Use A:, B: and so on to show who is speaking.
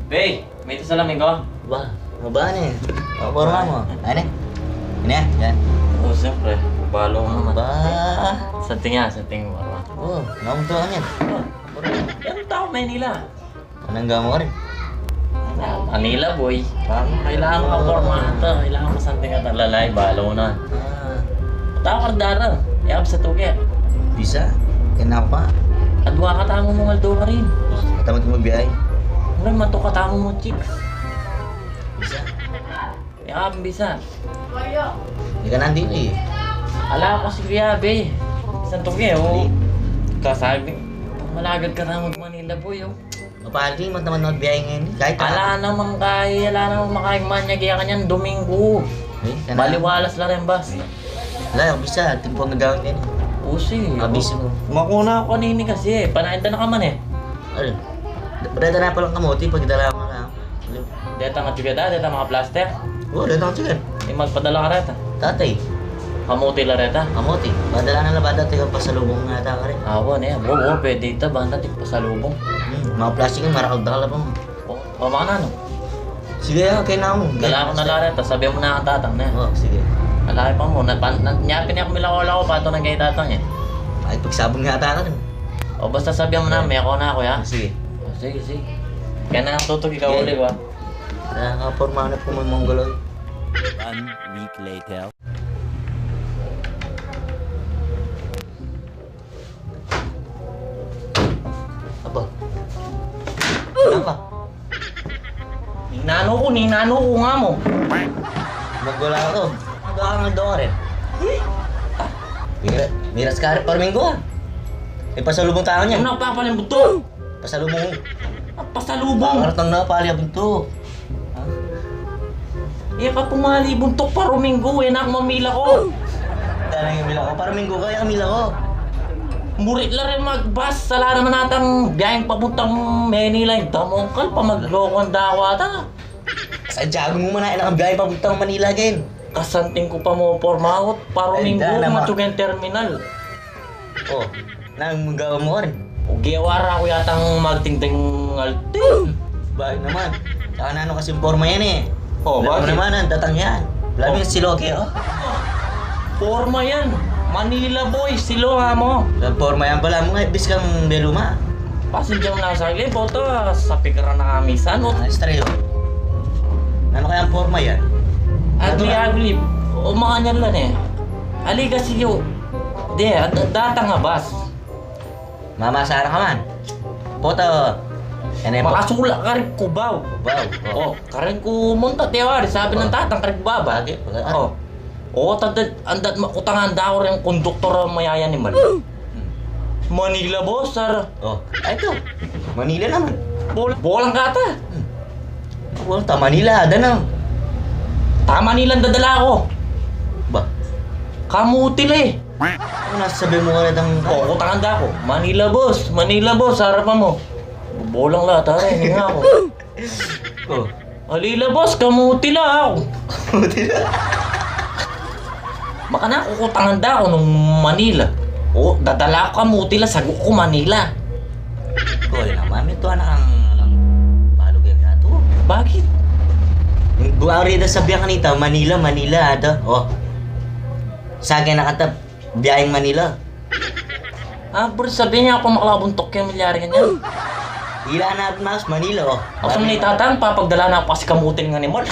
A: Bey, may ito sa lamig ko.
B: Ba, mabaan eh. Paporma mo. Ano? Ini ya? Yan.
A: Oo, siyempre. Balo mo naman.
B: Ba.
A: Sa tingin mo.
B: Oh, namun tuh kan yan.
A: Yan tao, Manila.
B: Anong gamo ka rin?
A: Manila, boy. Kailangan ka formata. Kailangan ka santing at lalay. Balo na. Tao kardara. Iyap sa tuge.
B: Bisa. Kenapa?
A: Adwa ka tamo mo ngaldo ka rin.
B: Katamat mo magbiyahe.
A: Ngayon, mato ka tamo mo, chicks.
B: Bisa.
A: Iyap, bisa.
B: Hindi ka nandito eh.
A: Ala ko si Kuya, be. Isang tuge, oh. Kasabi. Malagad ka na mag-Manila, boy, oh.
B: Mapahali mo naman magbiyahe ngayon. Kahit
A: Ala namang makaimanyag ka niyan, Domingo. Baliwalas lang rin, bas.
B: Wala, bisa. Timpong nagawin din.
A: Usi.
B: Abis mo.
A: Makuna ako kanini kasi, panahinta na ka man eh.
B: Ano? Berada na palang kamote pag dala mo na.
A: Deta nga tiyada, deta mga plaster.
B: Oh, dito ako chicken.
A: Magpadala ka reta.
B: Tatay.
A: Kamuti la reta.
B: Kamote. Padala na labada tayo pasalubong nga ata ka rin.
A: Awan eh, bro, pwede ita, banda tik pasalubong.
B: Mga plastic yung marakag na kalabang.
A: O, mga nano.
B: Sige, okay na mo.
A: Dala ko na la reta, sabi mo na ang tatang na.
B: Oh, sige.
A: Alaki pa mo, nyapin niya kung milako-lako, pato nang kay tatang eh.
B: Ay, pagsabong nga ata ka rin.
A: O basta sabihan mo na, may ako na ako ya.
B: Sige.
A: O, sige. Kaya na natutog ikaw ulit ba?
B: Nakaporma na po mo Mongoloy.
C: 1 week later.
B: Apa? Kenapa?
A: Ninano ko nga mo.
B: Magwala ako. Nagkakang daw rin. Miras ka rin par minggu ah. May pasalubong tao niya.
A: Ano nagpapalim buto?
B: Pasalubong.
A: Pasalubong.
B: Pangaratang na pali ang bunto.
A: Iya ka pumali buntok pa Rominggo, enak mamila ko.
B: Dahil yung mila ko. Par minggu ka yung mila ko.
A: Murit la rin magbas, sala naman natang biyaheng papuntang Manila. Damongkal pa magloko ang dawata.
B: Sadya mo muna ang biyahe papuntang Manila again.
A: Kasanting ko pa mo pormahot pa Rominggo,
B: Ay, dala,
A: matugeng terminal.
B: Oh, nang magawa mo rin.
A: O giwara ko yatang magtingting altin.
B: Bakit naman? Saka na ano kasing forma yan eh.
A: Oh,
B: Alam mo
A: bakit?
B: naman, ang datang yan. Alam mo yung siloke oh.
A: Forma yan. Manila boy, silo nga mo.
B: Ang forma yan pala mo nga, bis kang beluma.
A: Pasindyang nasa akin, boto sa pikara na kamisan. O,
B: Estreo. Ano kaya ang forma yan?
A: agli-agli. O mga nyan lang eh. Ali kasi yo. Di, data nga bas.
B: Mamasara ka man. Poto. Ano yung
A: Makasula ka rin kubaw.
B: Wow.
A: Oh, karen ko munta tiwari, sabi ng tatang karen baba.
B: Bakit?
A: Oh. Oh, andat makutangan daw rin konduktor mayaya ni Mal. Manila boss, sir.
B: Oh, ito. Manila naman.
A: Bolang kata.
B: Well, ta Manila, ada na.
A: Tama nilang dadala ko.
B: Ba?
A: Kamutil eh.
B: Ano nasasabi mo ulit ang...
A: Oh, kutangan da ko. Manila boss, harapan mo. Bolang lahat, hindi nga ako.
B: Oh.
A: Alila boss, kamutil ako.
B: Manila.
A: Baka na kukutangan da ako nung Manila. Oh, dadala ko kamutil, sago ko Manila.
B: Ko naman, ito anak ang balog yan nga to.
A: Bakit?
B: Buang rida sa biyak kanita, Manila, ada. Oh. Sa akin nakatap, biyaheng Manila.
A: Ah, bro, sabi niya ako makalabuntok yung milyari ganyan.
B: Hila na mas Manila, oh.
A: Ako sa mga itatang, papagdala na ako kasi kamutin nga ni Mark.